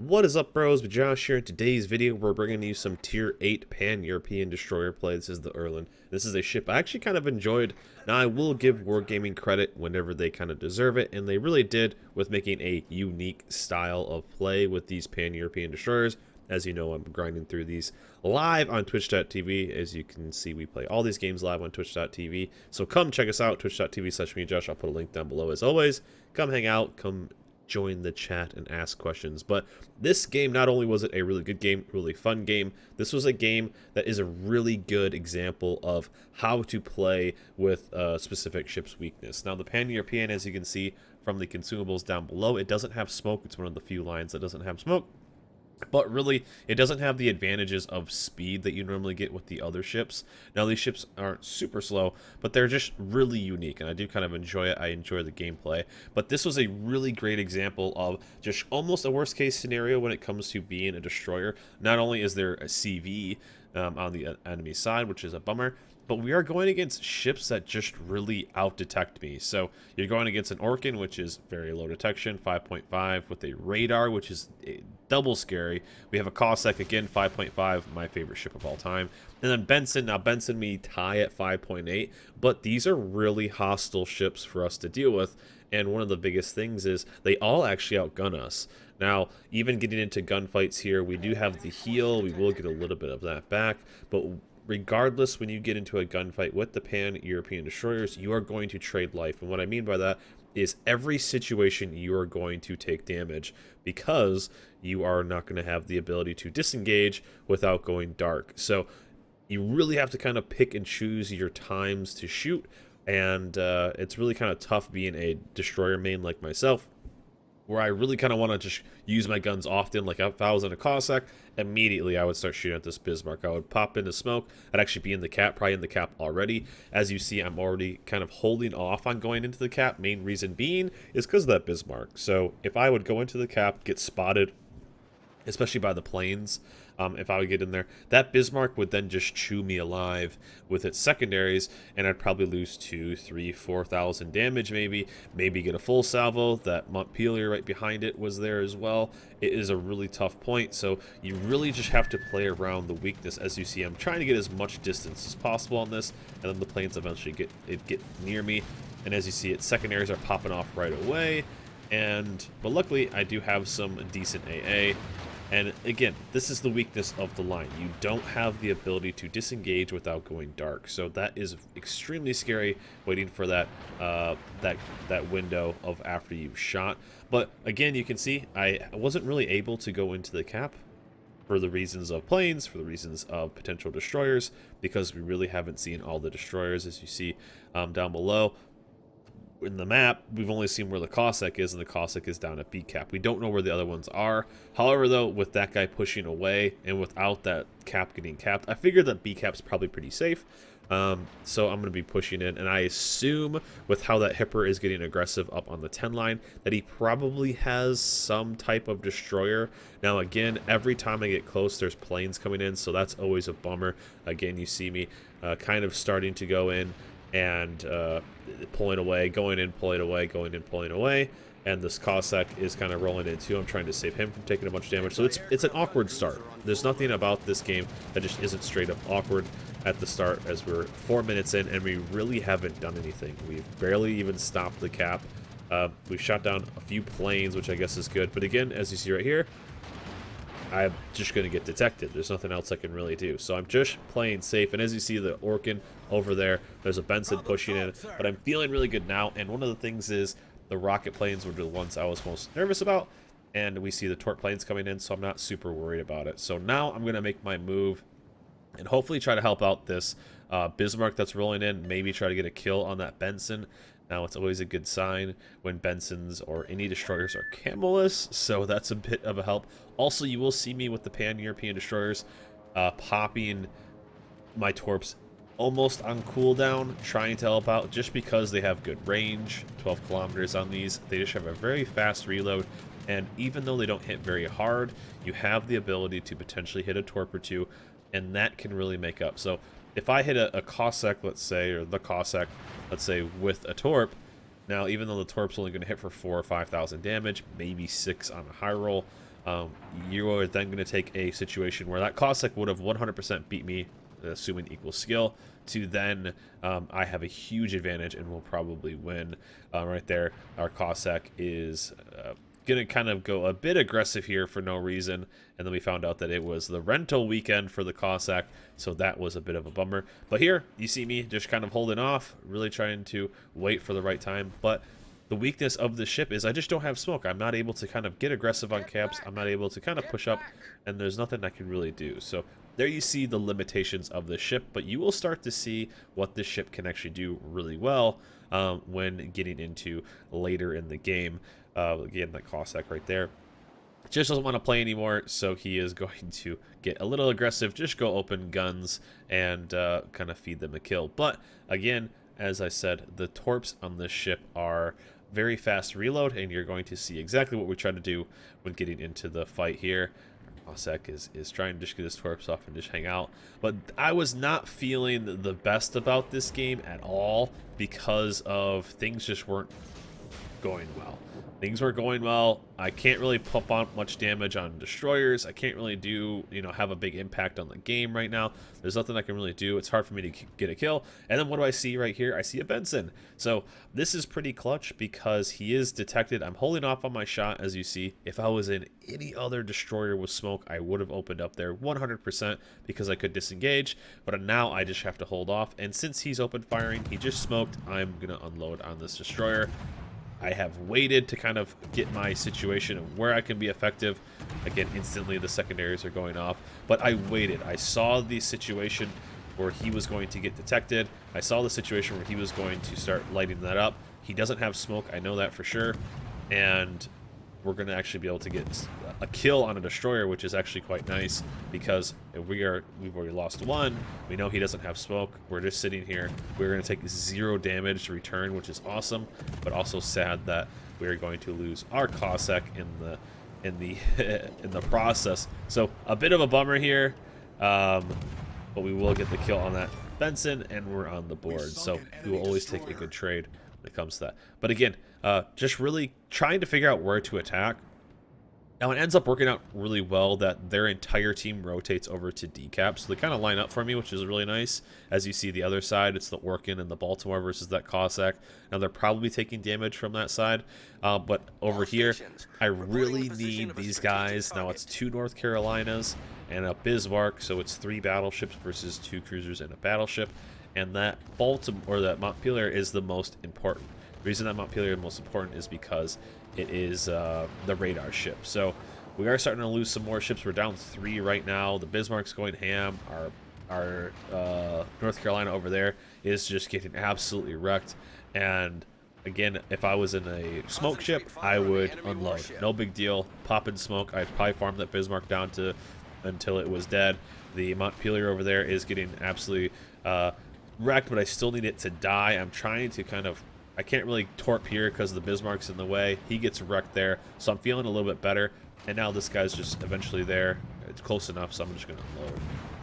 What is up, bros? With Josh here. In today's video, we're bringing you some Tier 8 Pan-European destroyer play. This is the Erland. This is a ship I actually kind of enjoyed. Now, I will give Wargaming credit whenever they kind of deserve it, and they really did with making a unique style of play with these Pan-European destroyers. As you know, I'm grinding through these live on twitch.tv. As you can see, we play all these games live on twitch.tv. So come check us out, twitch.tv/mejosh. I'll put a link down below as always. Come hang out, come join the chat and ask questions. But this game, not only was it a really good game, really fun game, this was a game that is a really good example of how to play with a specific ship's weakness. Now, the Pan-European, as you can see from the consumables down below, it doesn't have smoke. It's one of the few lines that doesn't have smoke. But really, it doesn't have the advantages of speed that you normally get with the other ships. Now, these ships aren't super slow, but they're just really unique, and I do kind of enjoy it. I enjoy the gameplay. But this was a really great example of just almost a worst-case scenario when it comes to being a destroyer. Not only is there a CV on the enemy side, which is a bummer, but we are going against ships that just really out-detect me. So you're going against an Orland, which is very low detection, 5.5, with a radar, which is double scary. We have a Cossack, again, 5.5, my favorite ship of all time. And then Benson. Now, Benson, we tie at 5.8, but these are really hostile ships for us to deal with. And one of the biggest things is they all actually outgun us. Now, even getting into gunfights here, we do have the heal. We will get a little bit of that back, but regardless, when you get into a gunfight with the Pan-European destroyers, you are going to trade life. And what I mean by that is every situation you are going to take damage because you are not going to have the ability to disengage without going dark. So you really have to kind of pick and choose your times to shoot. And it's really kind of tough being a destroyer main like myself, where I really kind of want to just use my guns often. Like if I was in a Cossack, immediately I would start shooting at this Bismarck. I would pop into smoke. I'd actually be in the cap, probably in the cap already. As you see, I'm already kind of holding off on going into the cap. Main reason being is because of that Bismarck. So if I would go into the cap, get spotted, especially by the planes, if I would get in there, that Bismarck would then just chew me alive with its secondaries, and I'd probably lose 2, 3, 4,000 damage, maybe get a full salvo. That Montpelier right behind it was there as well. It is a really tough point, so you really just have to play around the weakness. As you see, I'm trying to get as much distance as possible on this, and then the planes eventually get near me, and as you see, its secondaries are popping off right away. But luckily, I do have some decent AA. And again, this is the weakness of the line. You don't have the ability to disengage without going dark. So that is extremely scary, waiting for that that window of after you've shot. But again, you can see I wasn't really able to go into the cap for the reasons of planes, for the reasons of potential destroyers, because we really haven't seen all the destroyers. As you see down below in the map, we've only seen where the Cossack is, and the Cossack is down at B cap. We don't know where the other ones are. However, though, with that guy pushing away and without that cap getting capped, I figured that B cap's probably pretty safe. So I'm going to be pushing in, and I assume with how that Hipper is getting aggressive up on the 10 line that he probably has some type of destroyer. Now, again, every time I get close, there's planes coming in, so that's always a bummer. Again, you see me kind of starting to go in and pulling away, going in, pulling away, going in, pulling away, and this Cossack is kind of rolling in too. I'm trying to save him from taking a bunch of damage, so it's an awkward start. There's nothing about this game that just isn't straight up awkward at the start, as we're 4 minutes in and we really haven't done anything. We've barely even stopped the cap. We've shot down a few planes, which I guess is good, but again, as you see right here, I'm just going to get detected. There's nothing else I can really do. So I'm just playing safe. And as you see, the Orland over there, there's a Benson pushing in. But I'm feeling really good now. And one of the things is the rocket planes were the ones I was most nervous about. And we see the torp planes coming in, so I'm not super worried about it. So now I'm going to make my move and hopefully try to help out this Bismarck that's rolling in. Maybe try to get a kill on that Benson. Now, it's always a good sign when Bensons or any destroyers are camelless, so that's a bit of a help. Also, you will see me with the Pan-European destroyers popping my torps almost on cooldown, trying to help out just because they have good range, 12 kilometers on these. They just have a very fast reload, and even though they don't hit very hard, you have the ability to potentially hit a torp or two, and that can really make up. So if I hit a Cossack, let's say, or the Cossack, let's say, with a torp, now even though the torp's only going to hit for 4,000 or 5,000 damage, maybe 6 on a high roll, You are then going to take a situation where that Cossack would have 100% beat me, assuming equal skill, to then I have a huge advantage and will probably win. Right there, our Cossack is going to kind of go a bit aggressive here for no reason, and then we found out that it was the rental weekend for the Cossack, so that was a bit of a bummer. But here, you see me just kind of holding off, really trying to wait for the right time, but the weakness of the ship is I just don't have smoke. I'm not able to kind of get aggressive on caps. I'm not able to kind of push up, and there's nothing I can really do. So there you see the limitations of the ship, but you will start to see what this ship can actually do really well when getting into later in the game. Again, that Cossack right there just doesn't want to play anymore, so he is going to get a little aggressive, just go open guns and kind of feed them a kill. But again, as I said, the torps on this ship are very fast reload, and you're going to see exactly what we try to do when getting into the fight here. Cossack is trying to just get his torps off and just hang out. But I was not feeling the best about this game at all because of things just weren't going well. Things were going well. I can't really pump on much damage on destroyers. I can't really do, have a big impact on the game right now. There's nothing I can really do. It's hard for me to get a kill. And then what do I see right here? I see a Benson. So this is pretty clutch because he is detected. I'm holding off on my shot, as you see. If I was in any other destroyer with smoke, I would have opened up there 100% because I could disengage. But now I just have to hold off. And since he's open firing, he just smoked, I'm going to unload on this destroyer. I have waited to kind of get my situation of where I can be effective. Again, instantly the secondaries are going off, but I waited. I saw the situation where he was going to get detected. I saw the situation where he was going to start lighting that up. He doesn't have smoke, I know that for sure, and we're going to actually be able to get a kill on a destroyer, which is actually quite nice because we've already lost one. We know he doesn't have smoke. We're just sitting here. We're going to take 0 damage to return, which is awesome, but also sad that we're going to lose our Cossack in the process. So a bit of a bummer here, but we will get the kill on that Benson, and we're on the board. So we will always take a good trade when it comes to that. But again, just really trying to figure out where to attack. Now it ends up working out really well that their entire team rotates over to decap, so they kind of line up for me, which is really nice. As you see the other side, it's the Orkin and the Baltimore versus that Cossack. Now they're probably taking damage from that side, but over here, I really need these guys. Now it's 2 North Carolinas and a Bismarck, so it's 3 battleships versus 2 cruisers and a battleship. And that Baltimore, or that Montpelier, is the most important. The reason that Montpelier is most important is because it is the radar ship. So we are starting to lose some more ships. We're down 3 right now. The Bismarck's going ham. Our North Carolina over there is just getting absolutely wrecked. And again, if I was in a smoke ship, I would unload. No big deal. Pop in smoke. I'd probably farm that Bismarck down to until it was dead. The Montpelier over there is getting absolutely wrecked, but I still need it to die. I'm trying to kind of, I can't really torp here because the Bismarck's in the way. He gets wrecked there, so I'm feeling a little bit better. And now this guy's just eventually there. It's close enough, so I'm just going to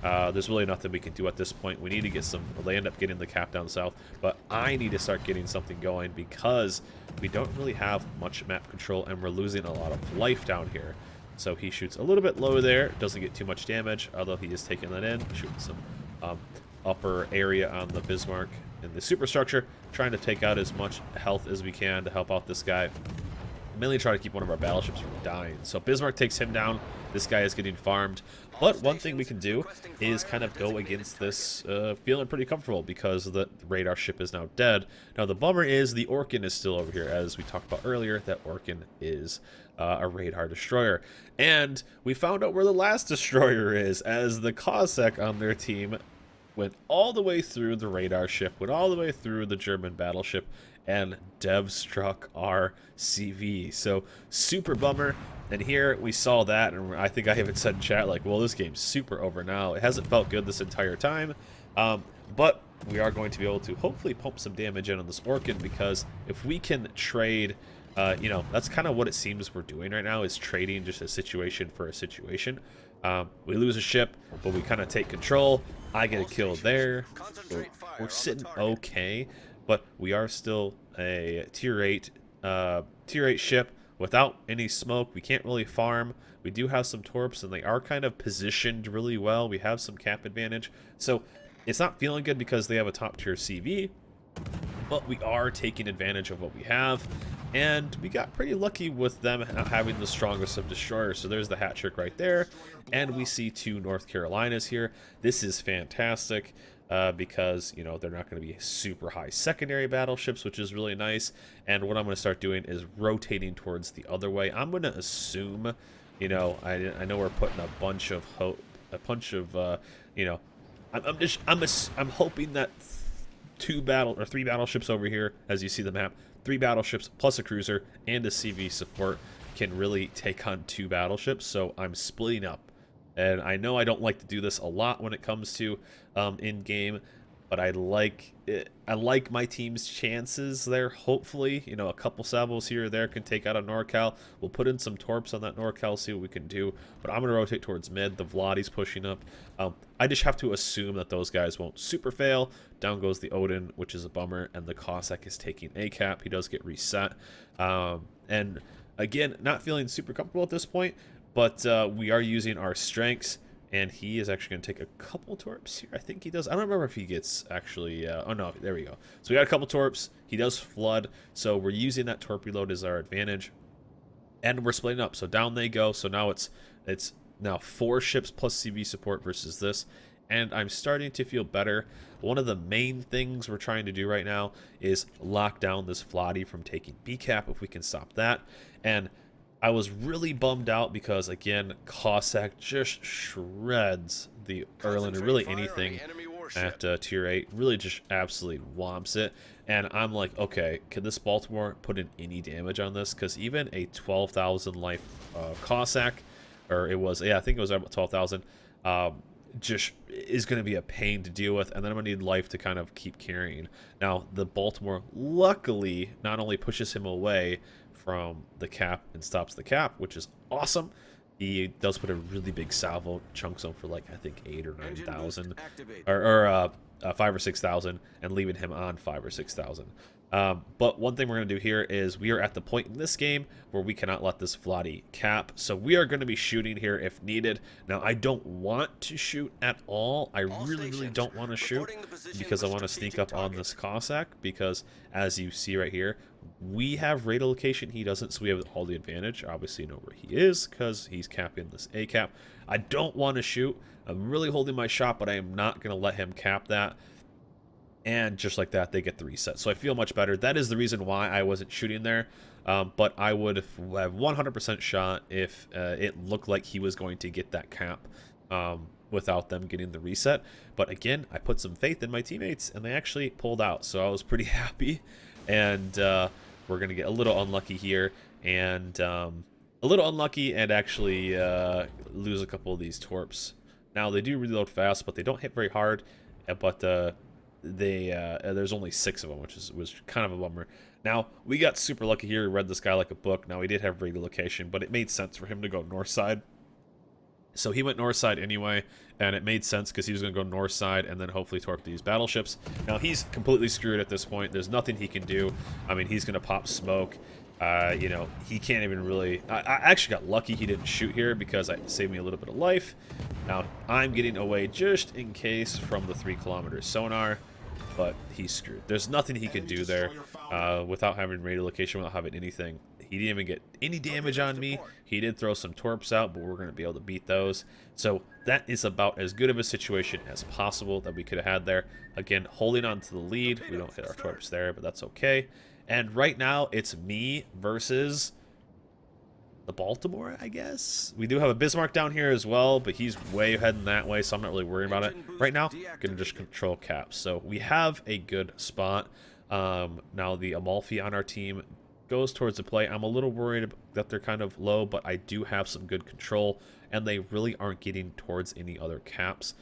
unload. There's really nothing we can do at this point. We need to get some, they end up getting the cap down south, but I need to start getting something going because we don't really have much map control and we're losing a lot of life down here. So he shoots a little bit low there, doesn't get too much damage, although he is taking that in, shooting some upper area on the Bismarck in the superstructure, trying to take out as much health as we can to help out this guy. Mainly try to keep one of our battleships from dying. So Bismarck takes him down. This guy is getting farmed. But one thing we can do is kind of go against this feeling pretty comfortable because the radar ship is now dead. Now the bummer is the Orkin is still over here. As we talked about earlier, that Orkin is a radar destroyer. And we found out where the last destroyer is, as the Cossack on their team went all the way through the radar ship, went all the way through the German battleship, and dev struck our CV. So super bummer. And here we saw that, and I think I even said in chat, like, well, this game's super over now. It hasn't felt good this entire time, but we are going to be able to hopefully pump some damage in on this Orkin, because if we can trade, you know, that's kind of what it seems we're doing right now, is trading just a situation for a situation. We lose a ship, but we kind of take control. I get a kill there. We're sitting okay, but we are still a tier 8 ship without any smoke. We can't really farm, We do have some torps, and they are kind of positioned really well. We have some cap advantage. So it's not feeling good because they have a top tier CV, but we are taking advantage of what we have. And we got pretty lucky with them having the strongest of destroyers. So there's the hat trick right there. And we see 2 North Carolinas here. This is fantastic because, you know, they're not going to be super high secondary battleships, which is really nice. And what I'm going to start doing is rotating towards the other way. I'm going to assume, you know, I know we're putting a bunch of you know, I'm hoping that 3 battleships over here, as you see the map, 3 battleships plus a cruiser and a CV support can really take on 2 battleships. So I'm splitting up, and I know I don't like to do this a lot when it comes to in game, but I like it. I like my team's chances there. Hopefully, you know, a couple salvos here or there can take out a NorCal. We'll put in some torps on that NorCal, see what we can do. But I'm going to rotate towards mid. The Vladi's pushing up. I just have to assume that those guys won't super fail. Down goes the Odin, which is a bummer, and the Cossack is taking a cap. He does get reset. And again, not feeling super comfortable at this point, but we are using our strengths. And he is actually going to take a couple torps here. I think he does. I don't remember if he gets actually... oh, no. There we go. So we got a couple torps. He does flood. So we're using that torp reload as our advantage. And we're splitting up. So down they go. So now it's now 4 ships plus CV support versus this. And I'm starting to feel better. One of the main things we're trying to do right now is lock down this Vladi from taking B cap if we can stop that. And I was really bummed out because, again, Cossack just shreds the Erland, or really anything at tier 8. Really just absolutely whomps it. And I'm like, okay, can this Baltimore put in any damage on this? Because even a 12,000 life Cossack, or it was, yeah, I think it was about 12,000, just is going to be a pain to deal with. And then I'm going to need life to kind of keep carrying. Now, the Baltimore, luckily, not only pushes him away from the cap and stops the cap, which is awesome. He does put a really big salvo, chunks him for like I think 8 or 9,000, or 5 or 6,000, and leaving him on 5 or 6,000. But one thing we're going to do here is we are at the point in this game where we cannot let this Vladi cap. So we are going to be shooting here if needed. Now, I don't want to shoot at all. I really don't want to shoot because I want to sneak up on this Cossack because, as you see right here, we have radar location. He doesn't, so we have all the advantage. Obviously, you know where he is because he's capping this A cap. I don't want to shoot. I'm really holding my shot, but I am not going to let him cap that. And just like that, they get the reset. So I feel much better. That is the reason why I wasn't shooting there. But I would have 100% shot if it looked like he was going to get that cap without them getting the reset. But again, I put some faith in my teammates, and they actually pulled out. So I was pretty happy. And we're going to get a little unlucky here. And actually lose a couple of these torps. Now, they do reload fast, but they don't hit very hard. But there's only 6 of them, which was kind of a bummer. Now, we got super lucky here. We read this guy like a book. Now, he did have radio location, but it made sense for him to go north side. So he went north side anyway, and it made sense because he was going to go north side and then hopefully torp these battleships. Now, he's completely screwed at this point. There's nothing he can do. I mean, he's going to pop smoke. You know, he can't even really... I actually got lucky he didn't shoot here because it saved me a little bit of life. Now, I'm getting away just in case from the 3-kilometer sonar, but he's screwed. There's nothing he can do there without having radio location, without having anything. He didn't even get any damage on me. He did throw some torps out, but we're going to be able to beat those. So that is about as good of a situation as possible that we could have had there. Again, holding on to the lead. We don't hit our torps there, but that's okay. And right now, it's me versus the Baltimore, I guess. We do have a Bismarck down here as well, but he's way heading that way, so I'm not really worried about it. Right now, I'm going to just control caps. So we have a good spot. Now, the Amalfi on our team goes towards the play. I'm a little worried that they're kind of low, but I do have some good control, and they really aren't getting towards any other caps.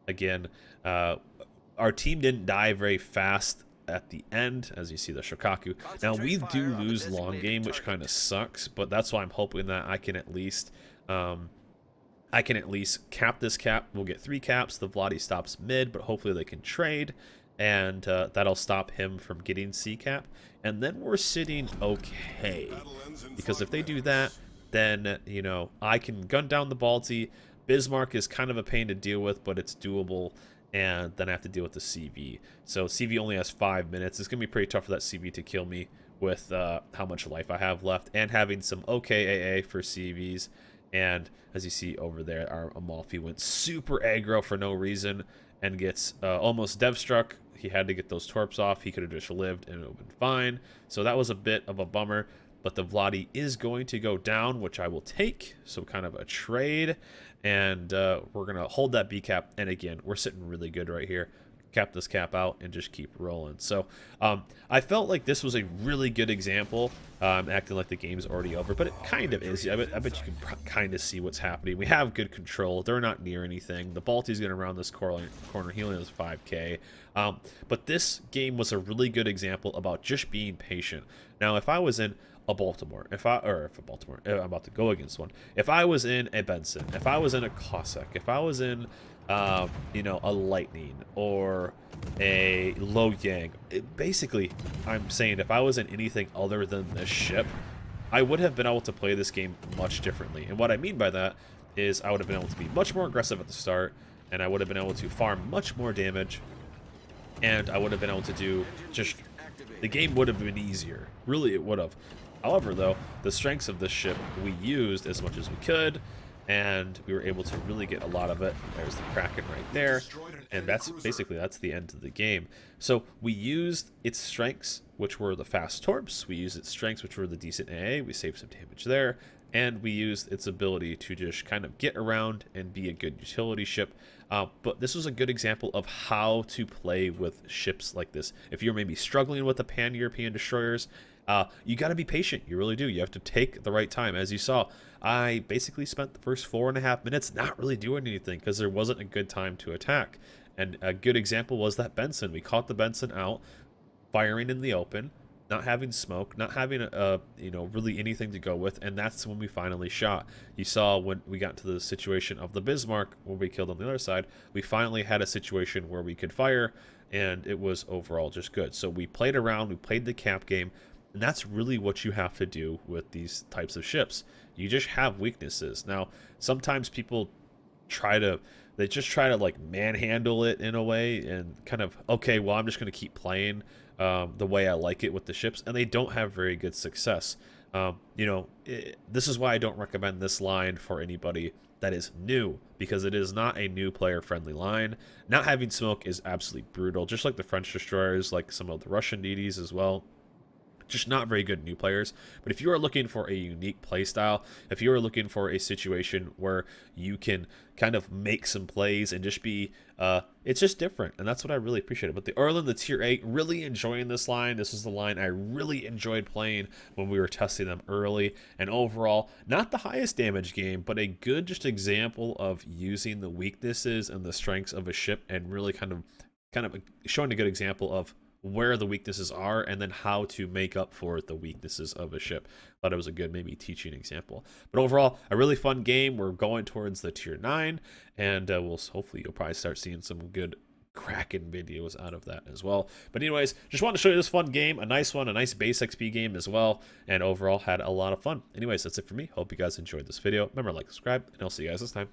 Again, our team didn't die very fast at the end, as you see the Shokaku. Now, we do lose long game, which kind of sucks, but that's why I'm hoping that I can at least cap this cap. We'll get 3 caps. The Vladi stops mid, but hopefully they can trade, and that'll stop him from getting C cap. And then we're sitting okay, because if they do that, then, you know, I can gun down the Balti. Bismarck is kind of a pain to deal with, but it's doable. And then I have to deal with the CV. So CV only has 5 minutes. It's going to be pretty tough for that CV to kill me with how much life I have left. And having some okay AA for CVs. And as you see over there, our Amalfi went super aggro for no reason and gets almost dev struck. He had to get those torps off. He could have just lived and it would have been fine. So that was a bit of a bummer. But the Vladi is going to go down, which I will take. So kind of a trade. And we're going to hold that B cap. And again, we're sitting really good right here. Cap this cap out and just keep rolling. So I felt like this was a really good example. Acting like the game's already over, but it kind of is. I bet you can kind of see what's happening. We have good control. They're not near anything. The Balti's going to round this corner. He only has 5k. But this game was a really good example about just being patient. Now, if I was in a Baltimore, I'm about to go against one. If I was in a Benson, if I was in a Cossack, if I was in you know, a Lightning or a Lo Yang. Basically, I'm saying if I was in anything other than this ship, I would have been able to play this game much differently. And what I mean by that is I would have been able to be much more aggressive at the start, and I would have been able to farm much more damage, and I would have been able to do just... The game would have been easier. Really, it would have. However, though, the strengths of this ship we used as much as we could, and we were able to really get a lot of it. There's the Kraken right there, and that's the end of the game. So we used its strengths, which were the fast torps. We used its strengths, which were the decent AA. We saved some damage there, and we used its ability to just kind of get around and be a good utility ship. But this was a good example of how to play with ships like this. If you're maybe struggling with the pan-European destroyers, you got to be patient. You really do. You have to take the right time. As you saw, I basically spent the first 4.5 minutes not really doing anything because there wasn't a good time to attack. And a good example was that Benson. We caught the Benson out, firing in the open, not having smoke, not having you know, really anything to go with, and that's when we finally shot. You saw when we got to the situation of the Bismarck, where we killed on the other side, we finally had a situation where we could fire, and it was overall just good. So we played around, we played the cap game, and that's really what you have to do with these types of ships. You just have weaknesses. Now, sometimes people they just try to like manhandle it in a way and kind of, okay, well, I'm just going to keep playing the way I like it with the ships, and they don't have very good success. You know, this is why I don't recommend this line for anybody that is new, because it is not a new player friendly line. Not having smoke is absolutely brutal, just like the French destroyers, like some of the Russian DDs as well. Just not very good new players. But if you are looking for a unique playstyle, if you are looking for a situation where you can kind of make some plays and just be, it's just different, and that's what I really appreciated. But the Orland, the tier 8, really enjoying this line. This is the line I really enjoyed playing when we were testing them early, and overall, not the highest damage game, but a good just example of using the weaknesses and the strengths of a ship and really kind of showing a good example of where the weaknesses are and then how to make up for the weaknesses of a ship. Thought it was a good maybe teaching example. But overall, a really fun game. We're going towards the tier 9, and hopefully you'll probably start seeing some good Kraken videos out of that as well. But anyways, just wanted to show you this fun game, a nice one, a nice base XP game as well, and overall had a lot of fun. Anyways, that's it for me. Hope you guys enjoyed this video. Remember, like, subscribe, and I'll see you guys this time.